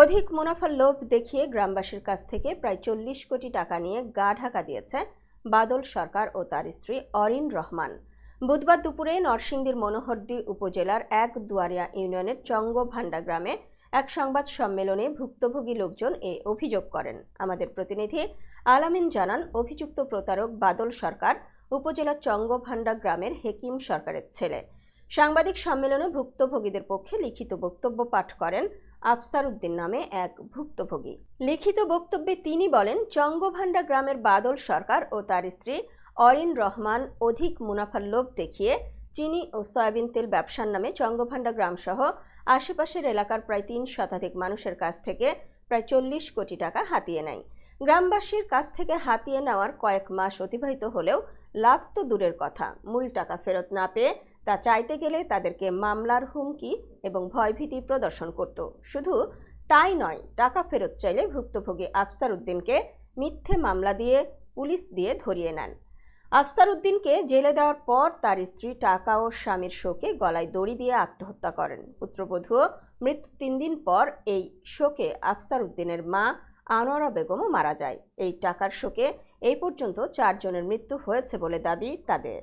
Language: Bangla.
অধিক মুনাফার লোভ দেখিয়ে গ্রামবাসীর কাছ থেকে প্রায় 40 কোটি টাকা নিয়ে গা ঢাকা দিয়েছে বাদল সরকার ও তার স্ত্রী অরিন রহমান। বুধবার দুপুরে নরসিংদীর মনোহরদী উপজেলার এক দুয়ারিয়া ইউনিয়নের চঙ্গভান্ডা গ্রামে এক সংবাদ সম্মেলনে ভুক্তভোগী লোকজন এ অভিযোগ করেন। আমাদের প্রতিনিধি আলামিন জানান, অভিযুক্ত প্রতারক বাদল সরকার উপজেলার চঙ্গভান্ডা গ্রামের হেকিম সরকারের ছেলে। সাংবাদিক সম্মেলনে ভুক্তভোগীদের পক্ষে লিখিত বক্তব্য পাঠ করেন আফসার উদ্দিন নামে এক ভুক্তভোগী। লিখিত বক্তব্যে তিনি বলেন, চঙ্গভান্ডা গ্রামের বাদল সরকার ও তার স্ত্রী অরিন রহমান অধিক মুনাফার লোভ দেখিয়ে চিনি ও সয়াবিন তেল ব্যবসার নামে চঙ্গভান্ডা গ্রামসহ আশেপাশের এলাকার প্রায় 3 শতাধিক মানুষের কাছ থেকে প্রায় 40 কোটি টাকা হাতিয়ে নেয়। গ্রামবাসীর কাছ থেকে হাতিয়ে নেওয়ার কয়েক মাস অতিবাহিত হলেও লাভ তো দূরের কথা, মূল টাকা ফেরত না পেয়ে তা চাইতে গেলে তাদেরকে মামলার হুমকি এবং ভয়ভীতি প্রদর্শন করত। শুধু তাই নয়, টাকা ফেরত চাইলে ভুক্তভোগী আফসার উদ্দিনকে মিথ্যে মামলা দিয়ে পুলিশ দিয়ে ধরিয়ে নেন। আফসার উদ্দিনকে জেলে দেওয়ার পর তার স্ত্রী টাকা ও স্বামীর শোকে গলায় দড়ি দিয়ে আত্মহত্যা করেন। পুত্রবধূ মৃত্যু 3 দিন পর এই শোকে আফসার উদ্দিনের মা আনোয়ারা বেগমও মারা যায়। এই টাকার শোকে এই পর্যন্ত 4 জনের মৃত্যু হয়েছে বলে দাবি তাদের।